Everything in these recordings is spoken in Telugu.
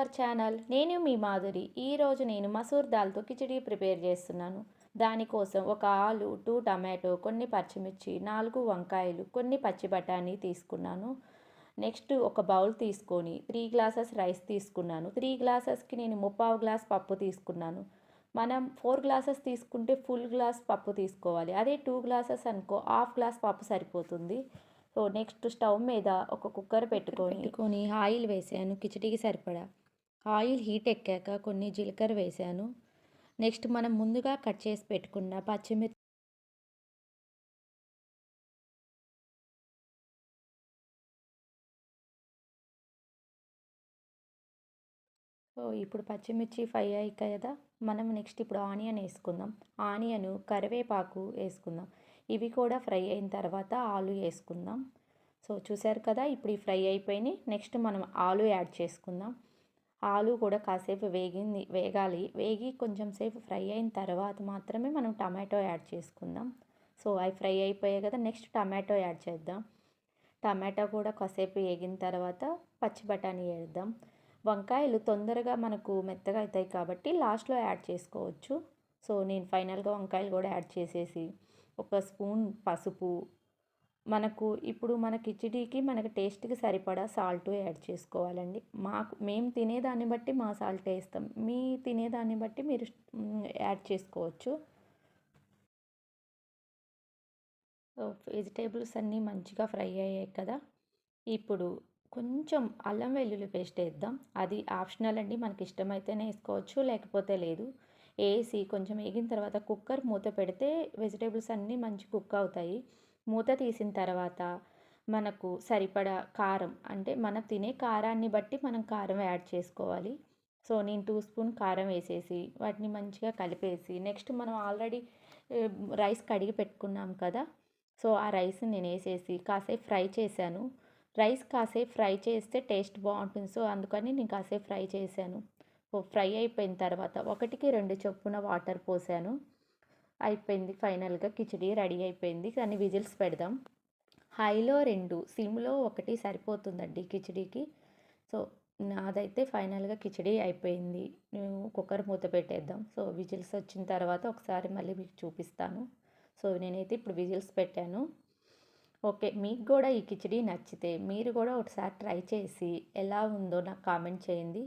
Our channel. నేను మీ మాధురి. ఈరోజు నేను మసూర్ దాల్తో కిచిడి ప్రిపేర్ చేస్తున్నాను. దానికోసం ఒక ఆలు, 2 టమాటో, కొన్ని పచ్చిమిర్చి, 4 వంకాయలు, కొన్ని పచ్చి బఠానీ తీసుకున్నాను. నెక్స్ట్ ఒక బౌల్ తీసుకొని 3 గ్లాసెస్ రైస్ తీసుకున్నాను. 3 గ్లాసెస్కి నేను ముప్పావు గ్లాస్ పప్పు తీసుకున్నాను. మనం 4 గ్లాసెస్ తీసుకుంటే ఫుల్ గ్లాస్ పప్పు తీసుకోవాలి. అదే 2 గ్లాసెస్ అనుకో హాఫ్ గ్లాస్ పప్పు సరిపోతుంది. సో నెక్స్ట్ స్టవ్ మీద ఒక కుక్కర్ పెట్టుకొని ఆయిల్ వేసాను కిచిడికి సరిపడా. ఆయిల్ హీట్ ఎక్కాక కొన్ని జీలకర్ర వేసాను. నెక్స్ట్ మనం ముందుగా కట్ చేసి పెట్టుకున్న పచ్చిమిర్చి ఇప్పుడు పచ్చిమిర్చి ఫ్రై అయ్యాయి కదా, మనం నెక్స్ట్ ఇప్పుడు ఆనియన్ వేసుకుందాం. ఆనియన్, కరివేపాకు వేసుకుందాం. ఇవి కూడా ఫ్రై అయిన తర్వాత ఆలు వేసుకుందాం. సో చూసారు కదా, ఇప్పుడు ఈ ఫ్రై అయిపోయినాయి. నెక్స్ట్ మనం ఆలు యాడ్ చేసుకుందాం. ఆలు కూడా కాసేపు వేగాలి. వేగి కొంచెం సేపు ఫ్రై అయిన తర్వాత మాత్రమే మనం టమాటో యాడ్ చేసుకుందాం. సో అవి ఫ్రై అయిపోయాయి కదా, నెక్స్ట్ టమాటో యాడ్ చేద్దాం. టమాటో కూడా కాసేపు వేగిన తర్వాత పచ్చి బఠానీ వేద్దాం. వంకాయలు తొందరగా మనకు మెత్తగా అవుతాయి కాబట్టి లాస్ట్లో యాడ్ చేసుకోవచ్చు. సో నేను ఫైనల్గా వంకాయలు కూడా యాడ్ చేసేసి ఒక స్పూన్ పసుపు, ఇప్పుడు మన కిచిడీకి మనకి టేస్ట్కి సరిపడా సాల్ట్ యాడ్ చేసుకోవాలండి. మేము తినేదాన్ని బట్టి మా సాల్ట్ వేస్తాం. మీ తినేదాన్ని బట్టి మీరు యాడ్ చేసుకోవచ్చు. వెజిటేబుల్స్ అన్నీ మంచిగా ఫ్రై అయ్యాయి కదా, ఇప్పుడు కొంచెం అల్లం వెల్లుల్లి పేస్ట్ వేద్దాం. అది ఆప్షనల్ అండి, మనకి ఇష్టమైతేనే వేసుకోవచ్చు, లేకపోతే లేదు. వేసి కొంచెం వేగిన తర్వాత కుక్కర్ మూత పెడితే వెజిటేబుల్స్ అన్నీ మంచి కుక్ అవుతాయి. మూత తీసిన తర్వాత మనకు సరిపడా కారం, అంటే మనం తినే కారాన్ని బట్టి మనం కారం యాడ్ చేసుకోవాలి. సో నేను 2 స్పూన్ కారం వేసేసి వాటిని మంచిగా కలిపేసి నెక్స్ట్ మనం ఆల్రెడీ రైస్ కడిగి పెట్టుకున్నాం కదా, సో ఆ రైస్ని నేను వేసేసి కాసేపు ఫ్రై చేశాను. రైస్ కాసేపు ఫ్రై చేస్తే టేస్ట్ బాగుంటుంది. సో అందుకని నేను కాసేపు ఫ్రై చేశాను. ఫ్రై అయిపోయిన తర్వాత 1కి 2 చొప్పున వాటర్ పోసాను. అయిపోయింది. ఫైనల్గా కిచిడి రెడీ అయిపోయింది. కానీ విజిల్స్ పెడదాం. హైలో 2, సిమ్లో 1 సరిపోతుందండి కిచిడికి. సో నాదైతే ఫైనల్గా కిచిడి అయిపోయింది. కుక్కర్ మూత పెట్టేద్దాం. సో విజిల్స్ వచ్చిన తర్వాత ఒకసారి మళ్ళీ మీకు చూపిస్తాను. సో నేనైతే ఇప్పుడు విజిల్స్ పెట్టాను. ఓకే, మీకు కూడా ఈ కిచిడి నచ్చితే మీరు కూడా ఒకసారి ట్రై చేసి ఎలా ఉందో నాకు కామెంట్ చేయండి.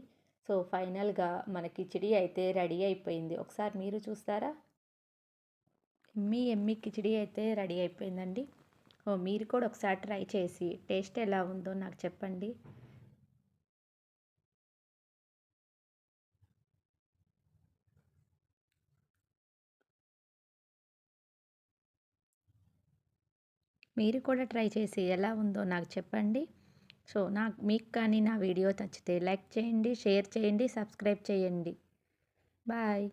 సో ఫైనల్గా మన కిచిడి అయితే రెడీ అయిపోయింది. ఒకసారి మీరు చూస్తారా? ఎమ్మి కిచిడి అయితే రెడీ అయిపోయిందండి. మీరు కూడా ఒకసారి ట్రై చేసి టేస్ట్ ఎలా ఉందో నాకు చెప్పండి. మీరు కూడా ట్రై చేసి ఎలా ఉందో నాకు చెప్పండి. సో మీకు కానీ నా వీడియో నచ్చితే లైక్ చేయండి, షేర్ చేయండి, సబ్స్క్రైబ్ చేయండి. బాయ్.